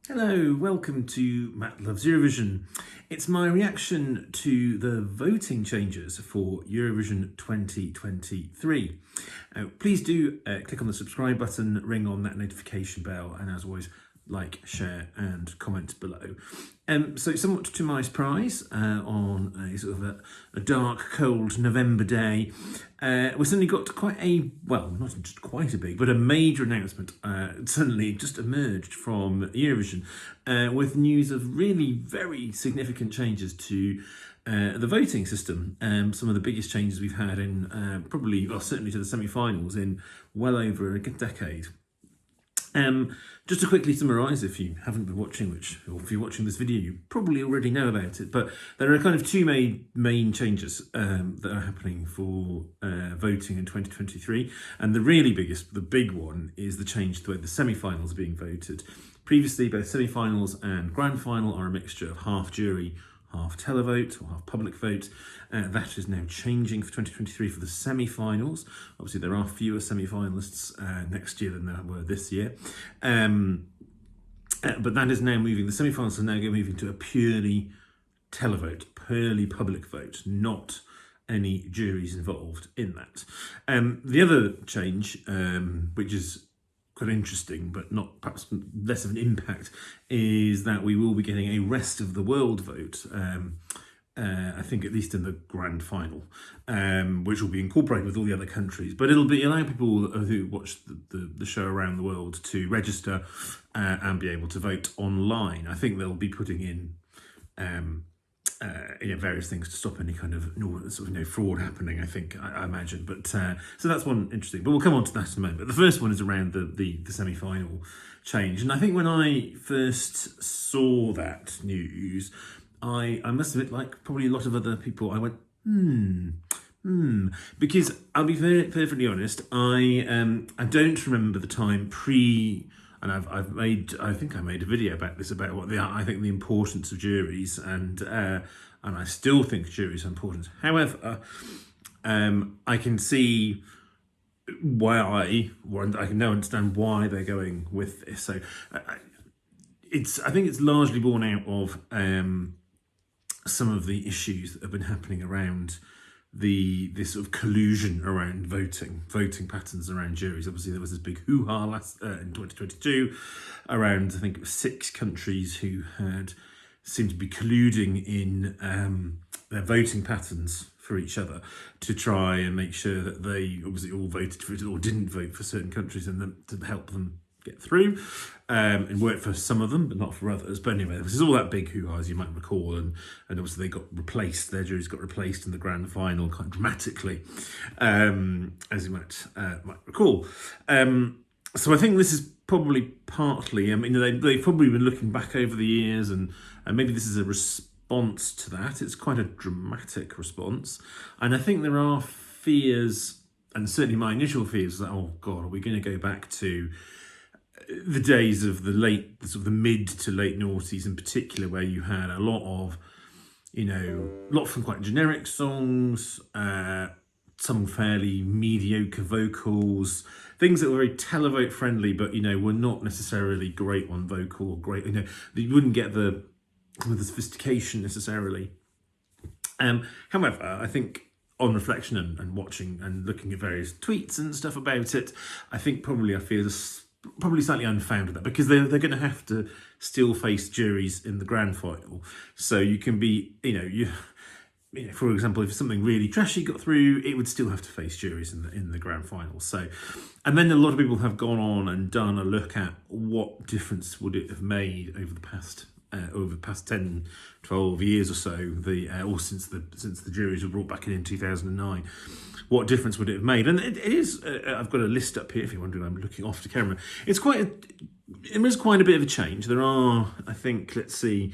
Hello, welcome to Matt Loves Eurovision. It's my reaction to the voting changes for Eurovision 2023. Please do click on the subscribe button, ring on that notification bell, and as always, like, share and comment below. So somewhat to my surprise, on a sort of a dark, cold November day, we suddenly got quite a, well, not just quite a big, but a major announcement suddenly just emerged from Eurovision with news of really very significant changes to the voting system. Some of the biggest changes we've had in probably, well, certainly to the semi-finals in well over a decade. Just to quickly summarise, if you haven't been watching, or if you're watching this video, you probably already know about it, but there are kind of two main changes that are happening for voting in 2023. And the really the big one, is the change to the way the semi-finals are being voted. Previously, both semi-finals and grand final are a mixture of half jury, half televote or half public vote. That is now changing for 2023 for the semi-finals. Obviously, there are fewer semi-finalists next year than there were this year. But that is now moving. The semi-finals are now moving to a purely televote, purely public vote, not any juries involved in that. The other change, which is quite interesting, but not perhaps less of an impact, is that we will be getting a rest of the world vote. I think at least in the grand final, which will be incorporated with all the other countries, but it'll be allowing people who watch the show around the world to register and be able to vote online. I think they'll be putting in various things to stop any kind of fraud happening, I imagine. But so that's one interesting, but we'll come on to that in a moment. But the first one is around the semi-final change. And I think when I first saw that news, I must admit, like probably a lot of other people, I went, because I'll be perfectly honest, I don't remember the time and I think I made a video about this, about what I think the importance of juries, and I still think juries are important. However, I can see why I can now understand why they're going with this. So I think it's largely born out of some of the issues that have been happening around this sort of collusion around voting patterns around juries. Obviously, there was this big hoo-ha in 2022 around, I think it was 6 countries who seemed to be colluding in their voting patterns for each other to try and make sure that they obviously all voted for it or didn't vote for certain countries, and to help them get through, and work for some of them but not for others. But anyway, this is all that big hoo-ha, as you might recall, and obviously they got replaced, their juries got replaced in the grand final quite dramatically, as you might recall. So I think this is probably partly, they've probably been looking back over the years, and maybe this is a response to that. It's quite a dramatic response, and I think there are fears, and certainly my initial fears, that, oh God, are we going to go back to the days of the mid to late noughties in particular, where you had a lot of from quite generic songs, some fairly mediocre vocals, things that were very televote friendly, but were not necessarily great on vocal, or great, you wouldn't get the sophistication necessarily. However, I think on reflection and watching and looking at various tweets and stuff about it, I think I feel probably slightly unfounded, that because they're going to have to still face juries in the grand final. So you can be, for example, if something really trashy got through, it would still have to face juries in the grand final. So, and then a lot of people have gone on and done a look at what difference would it have made over the past 10, 12 years or so, or since the juries were brought back in 2009. What difference would it have made? And it is, I've got a list up here if you're wondering, I'm looking off to camera. It is quite a bit of a change. There are, I think, let's see,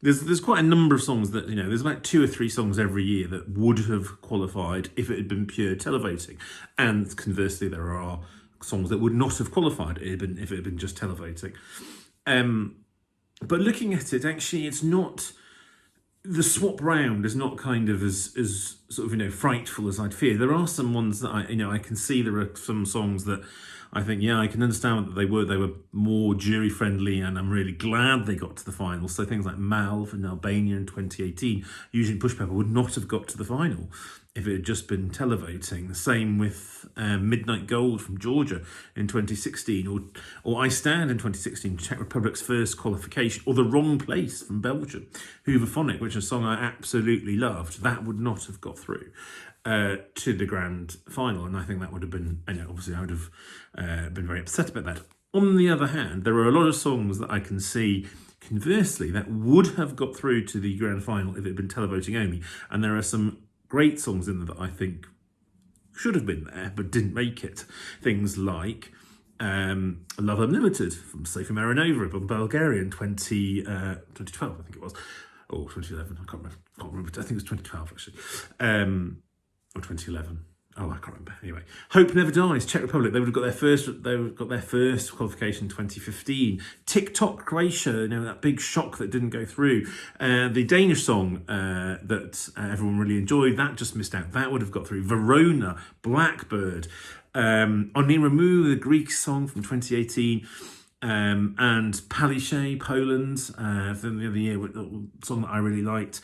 there's quite a number of songs that, there's about 2 or 3 songs every year that would have qualified if it had been pure televoting. And conversely, there are songs that would not have qualified if it had been just televoting. But looking at it, actually, it's not, the swap round is not kind of as sort of, frightful as I'd fear. There are some ones that I can see there are some songs that I think, yeah, I can understand that they were more jury friendly, and I'm really glad they got to the final. So things like Malv in Albania in 2018, usually Push Pepper would not have got to the final if it had just been televoting. The same with Midnight Gold from Georgia in 2016, or I Stand in 2016, Czech Republic's first qualification, or The Wrong Place from Belgium, Hooverphonic, which is a song I absolutely loved. That would not have got through to the grand final, and I think that would have been, obviously I would have been very upset about that. On the other hand, there are a lot of songs that I can see, conversely, that would have got through to the grand final if it had been televoting only, and there are some great songs in there that I think should have been there but didn't make it. Things like Love Unlimited from Sophie Marinova from Bulgaria in 2012, I think it was. Or 2011, I can't remember. I think it was 2012 actually. Or 2011. Oh, I can't remember. Anyway, Hope Never Dies, Czech Republic. They would have got their first qualification in 2015. TikTok, Croatia. That big shock that didn't go through. The Danish song that everyone really enjoyed, that just missed out. That would have got through. Verona, Blackbird. Oniramu, the Greek song from 2018. And Palisze, Poland, from the other year, a song that I really liked.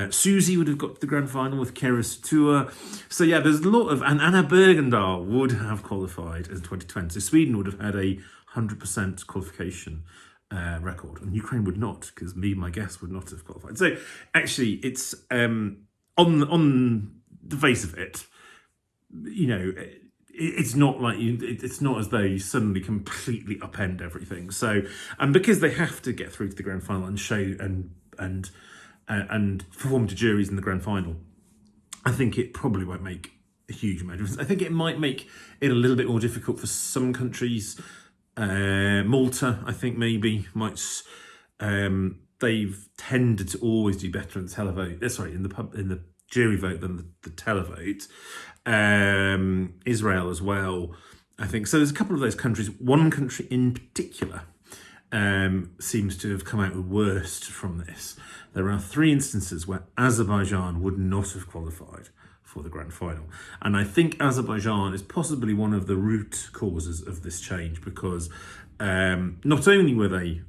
Susie would have got to the grand final with Keras Tour. So yeah, there's a lot of, and Anna Bergendahl would have qualified in 2020. So Sweden would have had a 100% qualification record, and Ukraine would not, because my guess, would not have qualified. So actually, it's on the face of it, it's not like it's not as though you suddenly completely upend everything. So, and because they have to get through to the grand final and show and perform to juries in the grand final, I think it probably won't make a huge amount of difference. I think it might make it a little bit more difficult for some countries. Malta, I think maybe might. They've tended to always do better in the televote. In the jury vote than the televote. Israel as well, I think. So there's a couple of those countries. One country in particular seems to have come out the worst from this. There are 3 instances where Azerbaijan would not have qualified for the grand final. And I think Azerbaijan is possibly one of the root causes of this change, because not only were they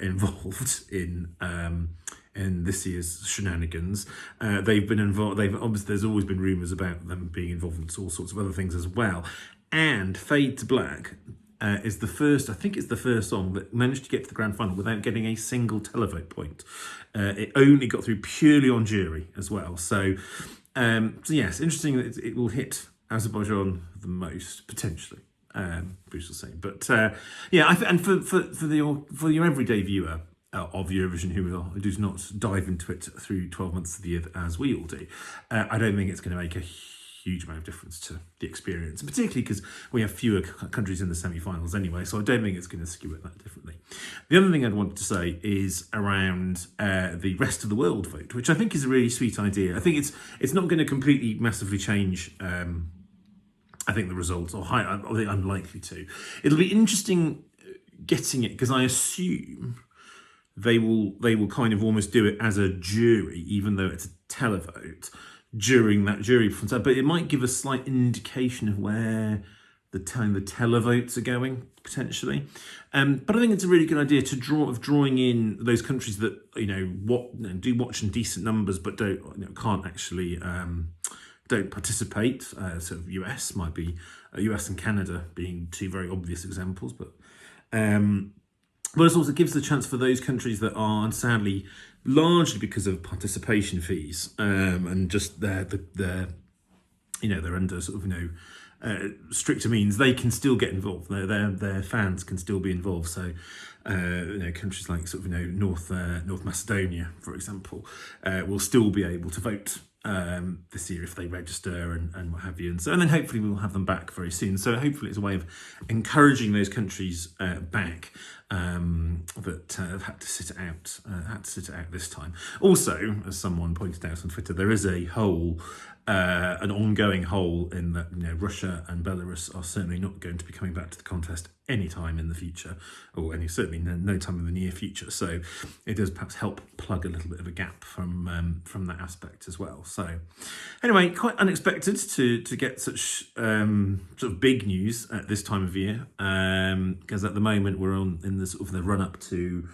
involved in this year's shenanigans, they've been involved. Obviously, there's always been rumours about them being involved in all sorts of other things as well. And Fade to Black is the first. I think it's the first song that managed to get to the grand final without getting a single televote point. It only got through purely on jury as well. So yes, interesting that it will hit Azerbaijan the most potentially. We shall see. But yeah, and for your everyday viewer of Eurovision who does not dive into it through 12 months of the year as we all do, I don't think it's going to make a huge amount of difference to the experience, and particularly because we have fewer countries in the semi-finals anyway, so I don't think it's going to skew it that differently. The other thing I'd want to say is around the rest of the world vote, which I think is a really sweet idea. I think it's not going to completely massively change I think the results, or unlikely to. It'll be interesting getting it, because I assume they will kind of almost do it as a jury, even though it's a televote, during that jury performance. But it might give a slight indication of where the televotes are going, potentially. But I think it's a really good idea to drawing in those countries that do watch in decent numbers but can't actually don't participate. Sort of US might be US and Canada being 2 very obvious examples, but it also gives the chance for those countries that are, sadly, largely because of participation fees and just they're under sort of stricter means, they can still get involved. Their fans can still be involved. So countries like sort of North Macedonia, for example, will still be able to vote this year if they register and what have you. And then hopefully we'll have them back very soon. So hopefully it's a way of encouraging those countries back that have had to sit it out this time. Also, as someone pointed out on Twitter, there is a hole, an ongoing hole in that Russia and Belarus are certainly not going to be coming back to the contest any time in the future, or certainly no time in the near future. So it does perhaps help plug a little bit of a gap from that aspect as well. So anyway, quite unexpected to get such sort of big news at this time of year, because at the moment we're in the sort of the run up to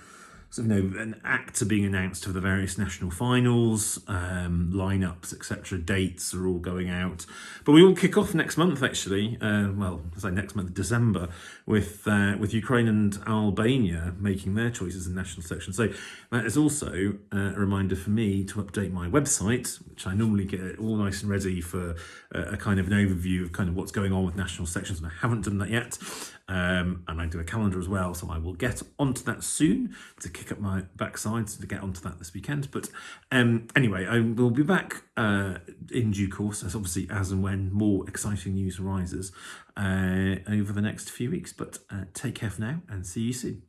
an actor being announced for the various national finals, lineups, etc. Dates are all going out, but we will kick off next month. Actually, next month, December, with Ukraine and Albania making their choices in national section. So that is also a reminder for me to update my website, which I normally get all nice and ready for a kind of an overview of kind of what's going on with national sections, and I haven't done that yet. And I do a calendar as well, so I will get onto that soon to kick up my backside to get onto that this weekend. But anyway, I will be back in due course, as and when more exciting news arises over the next few weeks. But take care for now, and see you soon.